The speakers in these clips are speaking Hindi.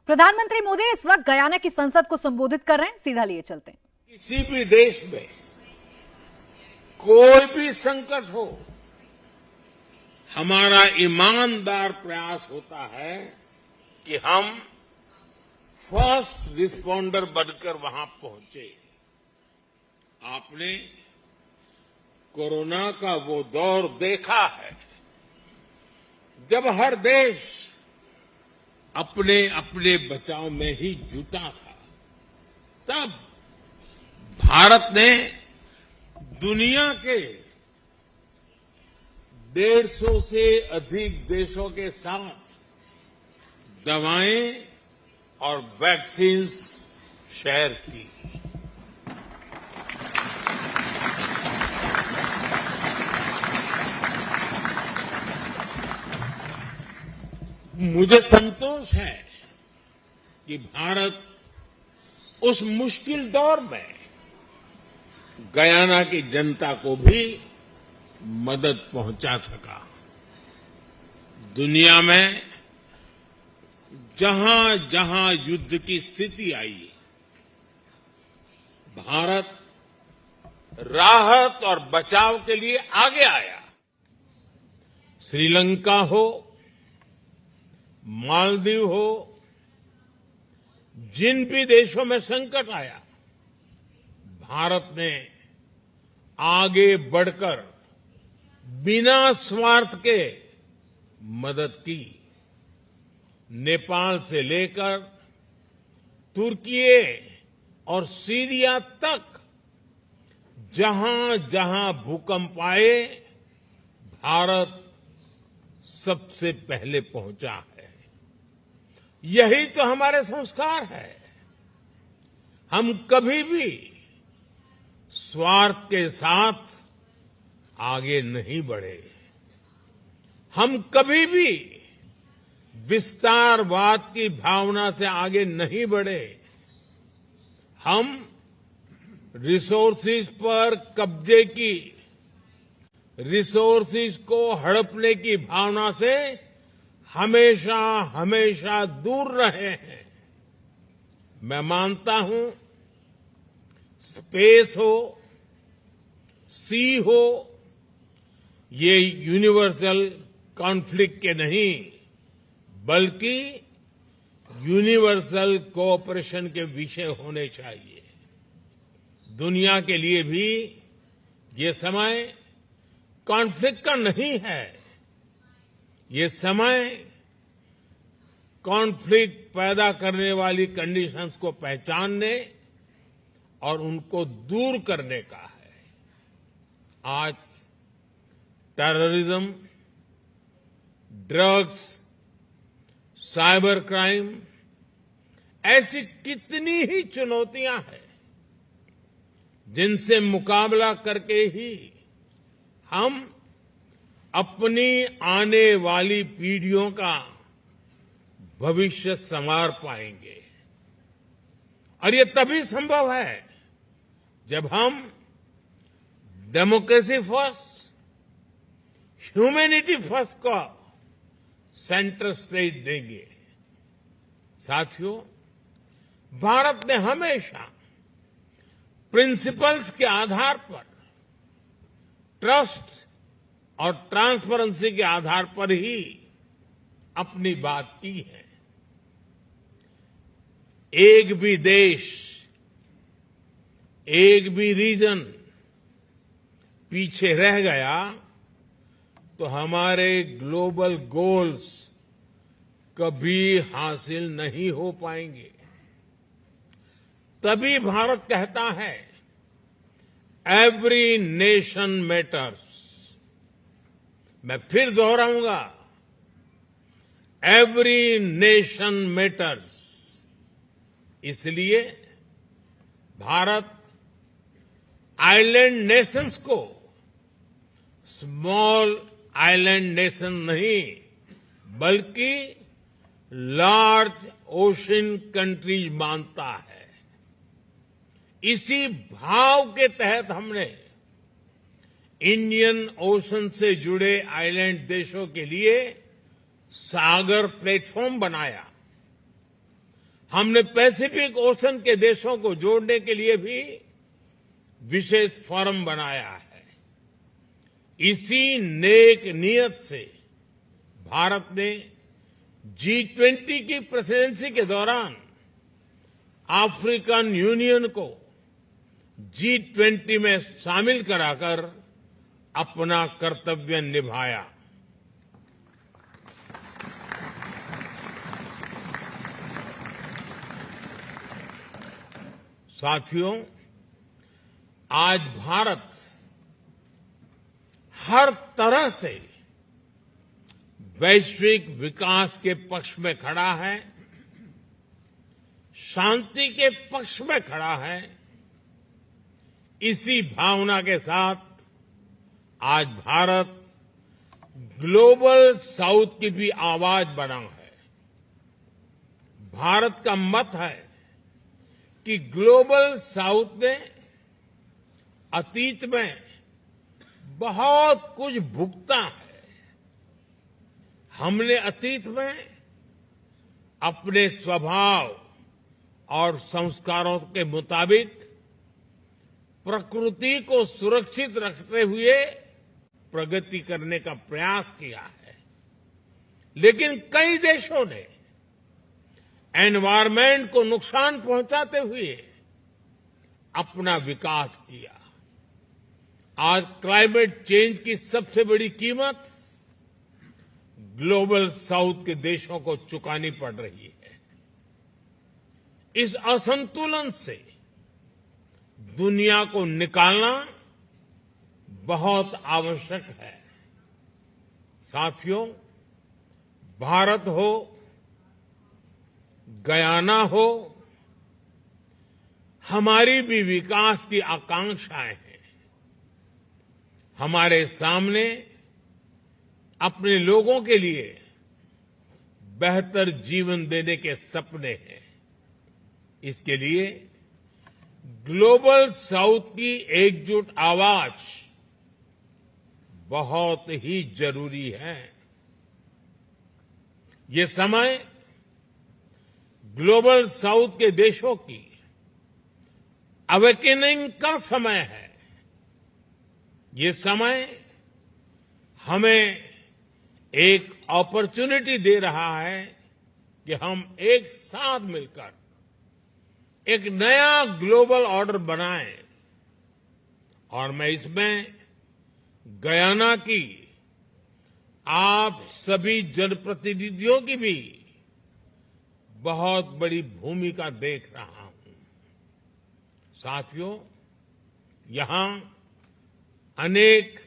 प्रधानमंत्री मोदी इस वक्त गयाना की संसद को संबोधित कर रहे हैं, सीधा लिए चलते हैं। किसी भी देश में कोई भी संकट हो, हमारा ईमानदार प्रयास होता है कि हम फर्स्ट रिस्पॉन्डर बनकर वहां पहुंचे। आपने कोरोना का वो दौर देखा है जब हर देश अपने अपने बचाव में ही जुटा था। तब भारत ने दुनिया के 150 से अधिक देशों के साथ दवाएं और वैक्सीन्स शेयर की। मुझे संतोष है कि भारत उस मुश्किल दौर में गयाना की जनता को भी मदद पहुंचा सका। दुनिया में जहां जहां युद्ध की स्थिति आई, भारत राहत और बचाव के लिए आगे आया। श्रीलंका हो, मालदीव हो, जिन भी देशों में संकट आया, भारत ने आगे बढ़कर बिना स्वार्थ के मदद की। नेपाल से लेकर तुर्की और सीरिया तक जहां जहां भूकंप आए, भारत सबसे पहले पहुंचा है। यही तो हमारे संस्कार है। हम कभी भी स्वार्थ के साथ आगे नहीं बढ़े। हम कभी भी विस्तारवाद की भावना से आगे नहीं बढ़े। हम रिसोर्सेज पर कब्जे की, रिसोर्सेज को हड़पने की भावना से हमेशा हमेशा दूर रहे हैं। मैं मानता हूं, स्पेस हो, सी हो, ये यूनिवर्सल कॉन्फ्लिक्ट के नहीं, बल्कि यूनिवर्सल कोऑपरेशन के विषय होने चाहिए। दुनिया के लिए भी ये समय कॉन्फ्लिक्ट का नहीं है। ये समय कॉन्फ्लिक्ट पैदा करने वाली कंडीशंस को पहचानने और उनको दूर करने का है। आज टेररिज्म, ड्रग्स, साइबर क्राइम, ऐसी कितनी ही चुनौतियां हैं जिनसे मुकाबला करके ही हम अपनी आने वाली पीढ़ियों का भविष्य संवार पाएंगे। और ये तभी संभव है जब हम डेमोक्रेसी फर्स्ट, ह्यूमैनिटी फर्स्ट को सेंटर स्टेज देंगे। साथियों, भारत ने हमेशा प्रिंसिपल्स के आधार पर, ट्रस्ट और ट्रांसपेरेंसी के आधार पर ही अपनी बात की है। एक भी देश, एक भी रीजन पीछे रह गया तो हमारे ग्लोबल गोल्स कभी हासिल नहीं हो पाएंगे। तभी भारत कहता है, एवरी नेशन मैटर्स। मैं फिर दोहराऊंगा, एवरी नेशन मैटर्स। इसलिए भारत आइलैंड नेशंस को स्मॉल आइलैंड नेशन नहीं, बल्कि लार्ज ओशन कंट्रीज मानता है। इसी भाव के तहत हमने इंडियन ओशन से जुड़े आइलैंड देशों के लिए सागर प्लेटफॉर्म बनाया। हमने पैसिफिक ओशन के देशों को जोड़ने के लिए भी विशेष फोरम बनाया है। इसी नेक नियत से भारत ने G20 की प्रेसिडेंसी के दौरान अफ्रीकन यूनियन को G20 में शामिल कराकर अपना कर्तव्य निभाया। साथियों, आज भारत हर तरह से वैश्विक विकास के पक्ष में खड़ा है, शांति के पक्ष में खड़ा है। इसी भावना के साथ आज भारत ग्लोबल साउथ की भी आवाज बना है। भारत का मत है कि ग्लोबल साउथ ने अतीत में बहुत कुछ भुगता है। हमने अतीत में अपने स्वभाव और संस्कारों के मुताबिक प्रकृति को सुरक्षित रखते हुए प्रगति करने का प्रयास किया है, लेकिन कई देशों ने एनवायरनमेंट को नुकसान पहुंचाते हुए अपना विकास किया। आज क्लाइमेट चेंज की सबसे बड़ी कीमत ग्लोबल साउथ के देशों को चुकानी पड़ रही है। इस असंतुलन से दुनिया को निकालना बहुत आवश्यक है। साथियों, भारत हो, गयाना हो, हमारी भी विकास की आकांक्षाएं हैं। हमारे सामने अपने लोगों के लिए बेहतर जीवन देने के सपने हैं। इसके लिए ग्लोबल साउथ की एकजुट आवाज बहुत ही जरूरी है। ये समय ग्लोबल साउथ के देशों की अवेकनिंग का समय है। ये समय हमें एक अपॉर्चुनिटी दे रहा है कि हम एक साथ मिलकर एक नया ग्लोबल ऑर्डर बनाएं। और मैं इसमें गयाना की आप सभी जनप्रतिनिधियों की भी बहुत बड़ी भूमिका देख रहा हूं। साथियों, यहां अनेक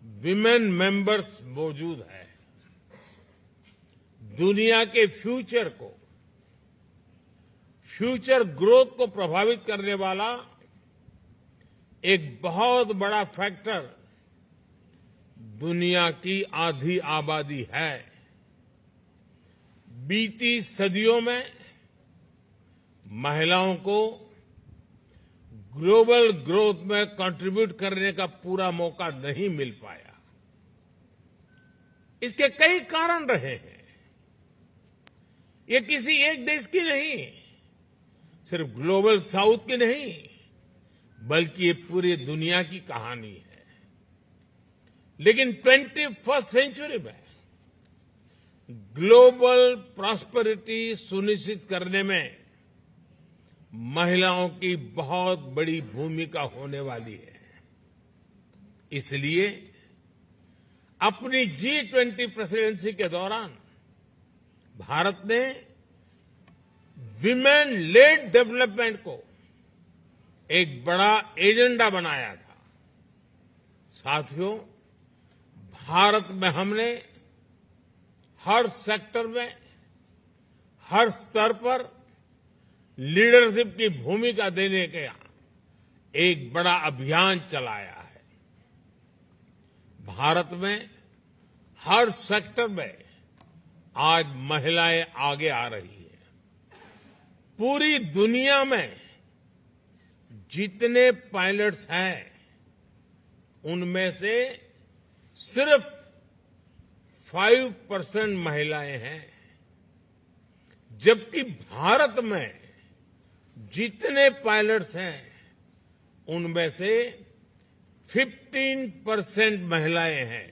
विमेन मेंबर्स मौजूद हैं। दुनिया के फ्यूचर ग्रोथ को प्रभावित करने वाला एक बहुत बड़ा फैक्टर दुनिया की आधी आबादी है। बीती सदियों में महिलाओं को ग्लोबल ग्रोथ में कंट्रीब्यूट करने का पूरा मौका नहीं मिल पाया। इसके कई कारण रहे हैं। ये किसी एक देश की नहीं, सिर्फ ग्लोबल साउथ की नहीं, बल्कि ये पूरी दुनिया की कहानी है। लेकिन 21वीं सेंचुरी में ग्लोबल प्रॉस्पेरिटी सुनिश्चित करने में महिलाओं की बहुत बड़ी भूमिका होने वाली है। इसलिए अपनी G20 प्रेसिडेंसी के दौरान भारत ने विमेन लेड डेवलपमेंट को एक बड़ा एजेंडा बनाया था। साथियों, भारत में हमने हर सेक्टर में, हर स्तर पर लीडरशिप की भूमिका देने का एक बड़ा अभियान चलाया है। भारत में हर सेक्टर में आज महिलाएं आगे आ रही हैं। पूरी दुनिया में जितने पायलट्स हैं, उनमें से सिर्फ 5% महिलाएं हैं, जबकि भारत में जितने पायलट्स हैं उनमें से 15% महिलाएं हैं।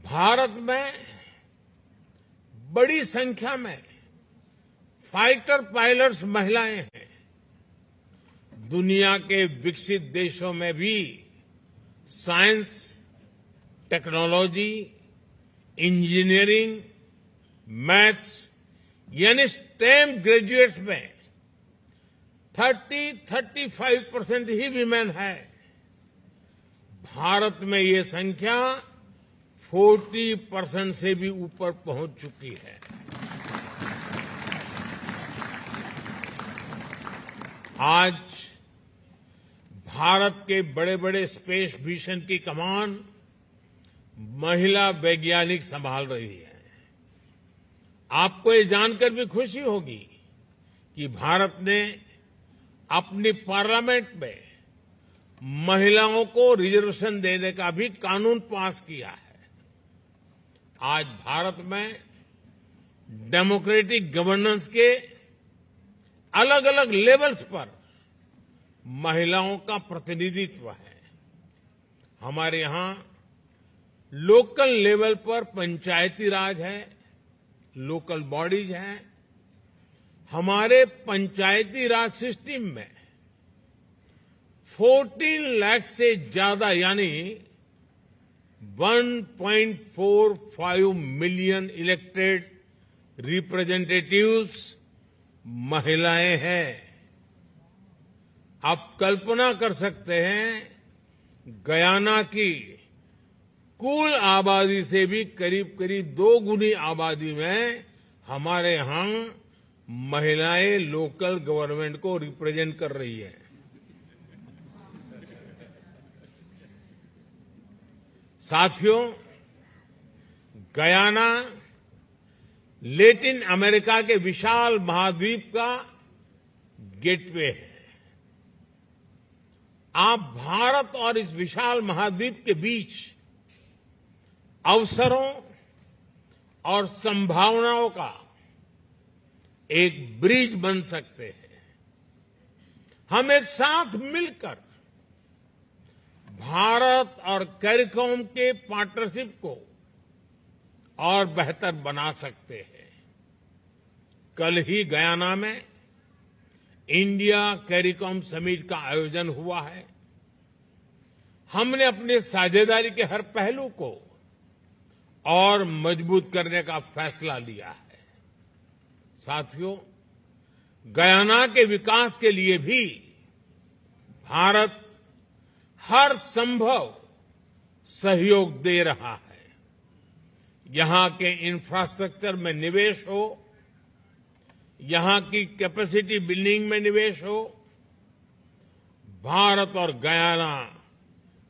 भारत में बड़ी संख्या में फाइटर पायलट्स महिलाएं हैं। दुनिया के विकसित देशों में भी साइंस, टेक्नोलॉजी, इंजीनियरिंग, मैथ्स यानी स्टेम ग्रेजुएट्स में 35% ही विमेन है। भारत में ये संख्या 40% से भी ऊपर पहुंच चुकी है। आज भारत के बड़े बड़े स्पेस मिशन की कमान महिला वैज्ञानिक संभाल रही है। आपको ये जानकर भी खुशी होगी कि भारत ने अपनी पार्लियामेंट में महिलाओं को रिजर्वेशन देने का भी कानून पास किया है। आज भारत में डेमोक्रेटिक गवर्नेंस के अलग अलग लेवल्स पर महिलाओं का प्रतिनिधित्व है। हमारे यहां लोकल लेवल पर पंचायती राज है, लोकल बॉडीज हैं। हमारे पंचायती राज सिस्टम में 14 लाख से ज्यादा यानी 1.45 मिलियन इलेक्टेड रिप्रेजेंटेटिव्स महिलाएं हैं। आप कल्पना कर सकते हैं गयाना की कुल आबादी से भी करीब करीब 2 गुनी आबादी में हमारे यहां महिलाएं लोकल गवर्नमेंट को रिप्रेजेंट कर रही है। साथियों, गयाना लैटिन अमेरिका के विशाल महाद्वीप का गेटवे है। आप भारत और इस विशाल महाद्वीप के बीच अवसरों और संभावनाओं का एक ब्रिज बन सकते हैं। हम एक साथ मिलकर भारत और कैरिकॉम के पार्टनरशिप को और बेहतर बना सकते हैं। कल ही गयाना में इंडिया कैरिकॉम समिट का आयोजन हुआ है। हमने अपनी साझेदारी के हर पहलू को और मजबूत करने का फैसला लिया है। साथियों, गयाना के विकास के लिए भी भारत हर संभव सहयोग दे रहा है। यहां के इंफ्रास्ट्रक्चर में निवेश हो, यहां की कैपेसिटी बिल्डिंग में निवेश हो, भारत और गयाना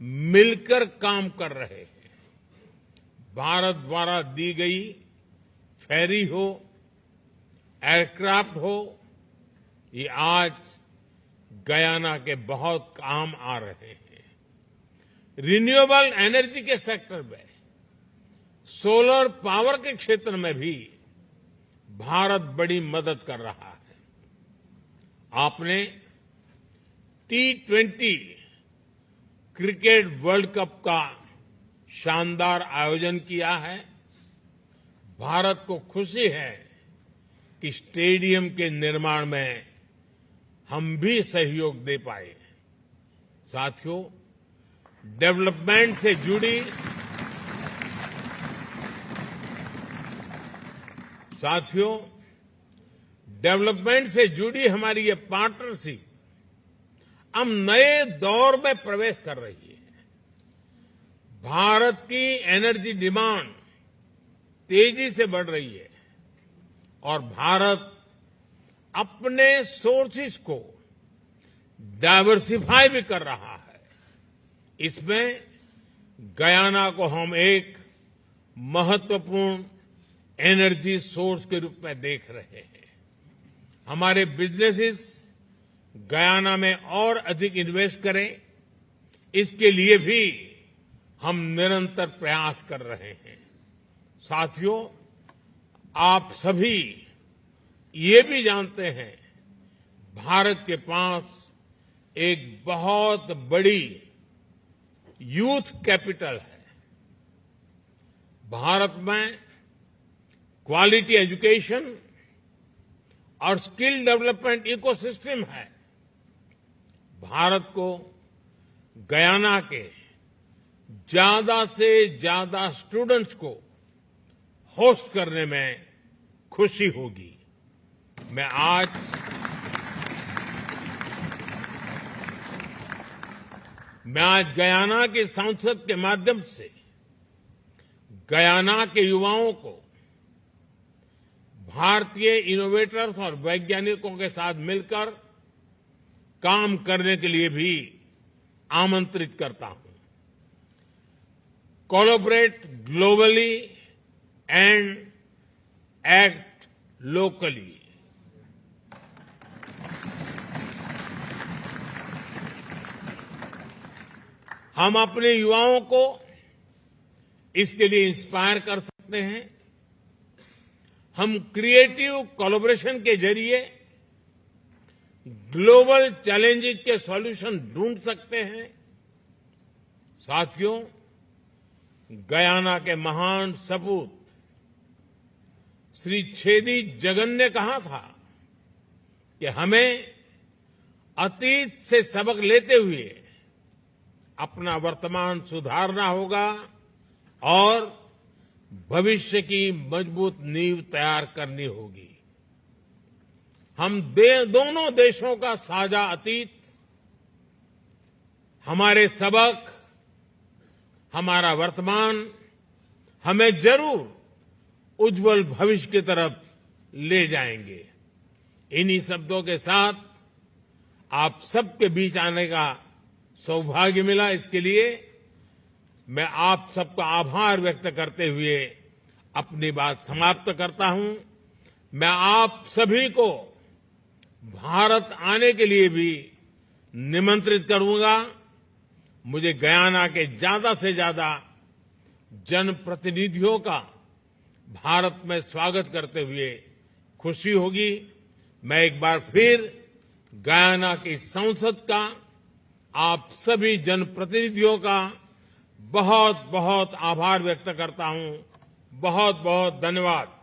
मिलकर काम कर रहे हैं। भारत द्वारा दी गई फेरी हो, एयरक्राफ्ट हो, ये आज गयाना के बहुत काम आ रहे हैं। रिन्यूएबल एनर्जी के सेक्टर में, सोलर पावर के क्षेत्र में भी भारत बड़ी मदद कर रहा है। आपने T20 क्रिकेट वर्ल्ड कप का शानदार आयोजन किया है। भारत को खुशी है कि स्टेडियम के निर्माण में हम भी सहयोग दे पाए। साथियों, डेवलपमेंट से जुड़ी हमारी ये पार्टनरशिप अब नए दौर में प्रवेश कर रही है। भारत की एनर्जी डिमांड तेजी से बढ़ रही है और भारत अपने सोर्सेज को डाइवर्सिफाई भी कर रहा है। इसमें गयाना को हम एक महत्वपूर्ण एनर्जी सोर्स के रूप में देख रहे हैं। हमारे बिजनेसेस गयाना में और अधिक इन्वेस्ट करें, इसके लिए भी हम निरंतर प्रयास कर रहे हैं। साथियों, आप सभी ये भी जानते हैं, भारत के पास एक बहुत बड़ी यूथ कैपिटल है। भारत में क्वालिटी एजुकेशन और स्किल डेवलपमेंट इकोसिस्टम है। भारत को गयाना के ज्यादा से ज्यादा स्टूडेंट्स को होस्ट करने में खुशी होगी। मैं आज गयाना की संसद के माध्यम से गयाना के युवाओं को भारतीय इनोवेटर्स और वैज्ञानिकों के साथ मिलकर काम करने के लिए भी आमंत्रित करता हूं। Collaborate globally and act locally. हम अपने युवाओं को इसके लिए इंस्पायर कर सकते हैं। हम क्रिएटिव कोलैबोरेशन के जरिए ग्लोबल चैलेंजेस के सॉल्यूशन ढूंढ सकते हैं। साथियों, गयाना के महान सपूत श्री छेदी जगन ने कहा था कि हमें अतीत से सबक लेते हुए अपना वर्तमान सुधारना होगा और भविष्य की मजबूत नींव तैयार करनी होगी। हम दोनों देशों का साझा अतीत, हमारे सबक, हमारा वर्तमान हमें जरूर उज्जवल भविष्य की तरफ ले जाएंगे। इन्हीं शब्दों के साथ आप सबके बीच आने का सौभाग्य मिला। इसके लिए मैं आप सबका आभार व्यक्त करते हुए अपनी बात समाप्त करता हूं। मैं आप सभी को भारत आने के लिए भी निमंत्रित करूंगा। मुझे गयाना के ज्यादा से ज्यादा जनप्रतिनिधियों का भारत में स्वागत करते हुए खुशी होगी। मैं एक बार फिर गयाना की संसद का, आप सभी जनप्रतिनिधियों का बहुत बहुत आभार व्यक्त करता हूं। बहुत बहुत धन्यवाद।